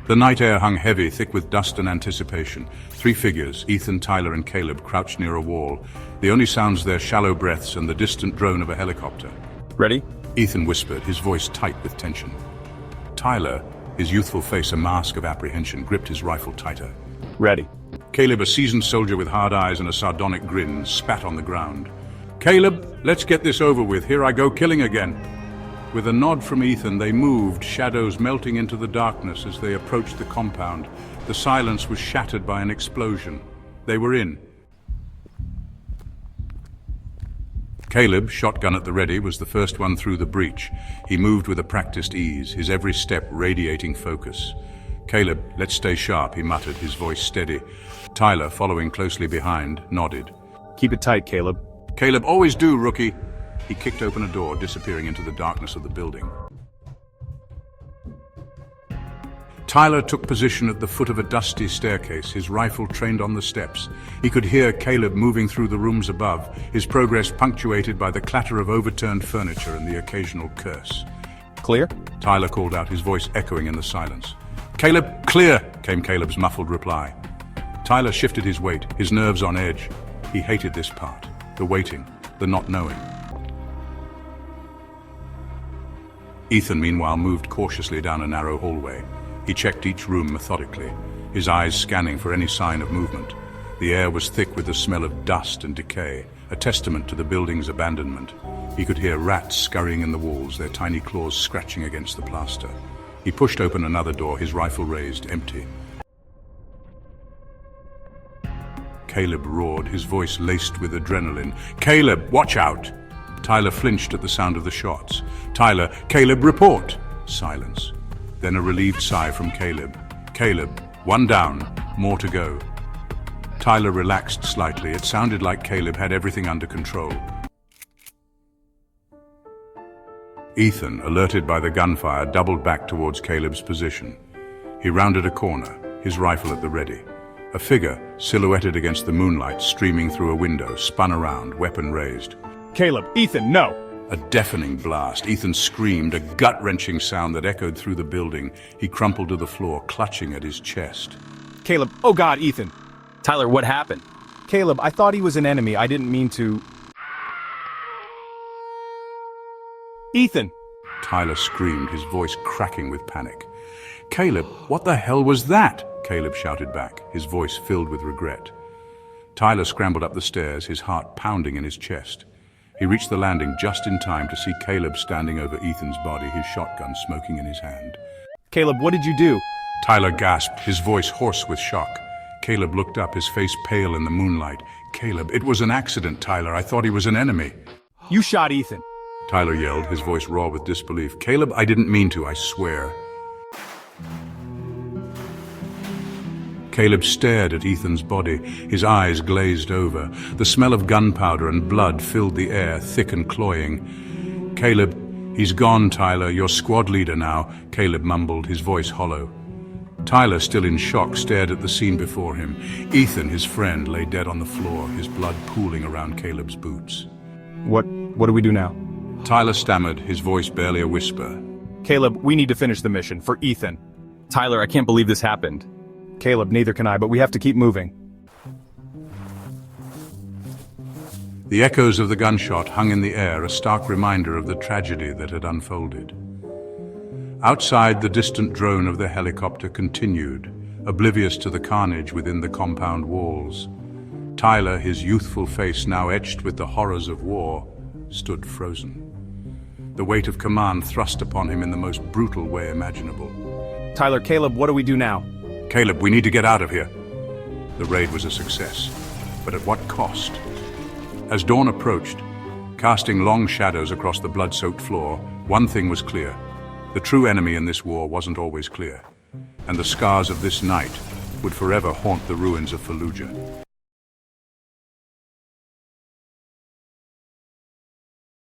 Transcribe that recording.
The night air hung heavy, thick with dust and anticipation. Three figures, Ethan, Tyler, and Caleb, crouched near a wall. The only sounds their shallow breaths and the distant drone of a helicopter. Ready? Ethan whispered, his voice tight with tension. Tyler, his youthful face a mask of apprehension, gripped his rifle tighter. Ready. Caleb, a seasoned soldier with hard eyes and a sardonic grin, spat on the ground. "Caleb, let's get this over with. Here I go killing again." With a nod from Ethan, they moved, shadows melting into the darkness as they approached the compound. The silence was shattered by an explosion. They were in. Caleb, shotgun at the ready, was the first one through the breach. He moved with a practiced ease, his every step radiating focus. "Caleb, let's stay sharp," he muttered, his voice steady. Tyler, following closely behind, nodded. Keep it tight, Caleb. "Caleb, always do, rookie." He kicked open a door, disappearing into the darkness of the building. Tyler took position at the foot of a dusty staircase, his rifle trained on the steps. He could hear Caleb moving through the rooms above, his progress punctuated by the clatter of overturned furniture and the occasional curse. Clear? Tyler called out, his voice echoing in the silence. "Caleb, clear," came Caleb's muffled reply. Tyler shifted his weight, his nerves on edge. He hated this part, the waiting, the not knowing. Ethan, meanwhile, moved cautiously down a narrow hallway. He checked each room methodically, his eyes scanning for any sign of movement. The air was thick with the smell of dust and decay, a testament to the building's abandonment. He could hear rats scurrying in the walls, their tiny claws scratching against the plaster. He pushed open another door, his rifle raised, empty. Caleb roared, his voice laced with adrenaline. "Caleb, watch out!" Tyler flinched at the sound of the shots. "Tyler, Caleb, report!" Silence. Then a relieved sigh from Caleb. "Caleb, one down, more to go." Tyler relaxed slightly. It sounded like Caleb had everything under control. Ethan, alerted by the gunfire, doubled back towards Caleb's position. He rounded a corner, his rifle at the ready. A figure, silhouetted against the moonlight, streaming through a window, spun around, weapon raised. Caleb, Ethan, no! A deafening blast. Ethan screamed, a gut-wrenching sound that echoed through the building. He crumpled to the floor, clutching at his chest. Caleb, oh God, Ethan! Tyler, what happened? Caleb, I thought he was an enemy. I didn't mean to... Ethan! Tyler screamed, his voice cracking with panic. "Caleb, what the hell was that?" Caleb shouted back, his voice filled with regret. Tyler scrambled up the stairs, his heart pounding in his chest. He reached the landing just in time to see Caleb standing over Ethan's body, his shotgun smoking in his hand. Caleb, what did you do? Tyler gasped, his voice hoarse with shock. Caleb looked up, his face pale in the moonlight. "Caleb, it was an accident, Tyler. I thought he was an enemy." You shot Ethan. Tyler yelled, his voice raw with disbelief. "Caleb, I didn't mean to, I swear." Caleb stared at Ethan's body, his eyes glazed over. The smell of gunpowder and blood filled the air, thick and cloying. "Caleb, he's gone, Tyler. You're squad leader now," Caleb mumbled, his voice hollow. Tyler, still in shock, stared at the scene before him. Ethan, his friend, lay dead on the floor, his blood pooling around Caleb's boots. What do we do now? Tyler stammered, his voice barely a whisper. Caleb, we need to finish the mission, for Ethan. Tyler, I can't believe this happened. Caleb, neither can I, but we have to keep moving. The echoes of the gunshot hung in the air, a stark reminder of the tragedy that had unfolded. Outside, the distant drone of the helicopter continued, oblivious to the carnage within the compound walls. Tyler, his youthful face now etched with the horrors of war, stood frozen. The weight of command thrust upon him in the most brutal way imaginable. Tyler, Caleb, what do we do now? "Caleb, we need to get out of here." The raid was a success, but at what cost? As dawn approached, casting long shadows across the blood-soaked floor, one thing was clear. The true enemy in this war wasn't always clear, and the scars of this night would forever haunt the ruins of Fallujah.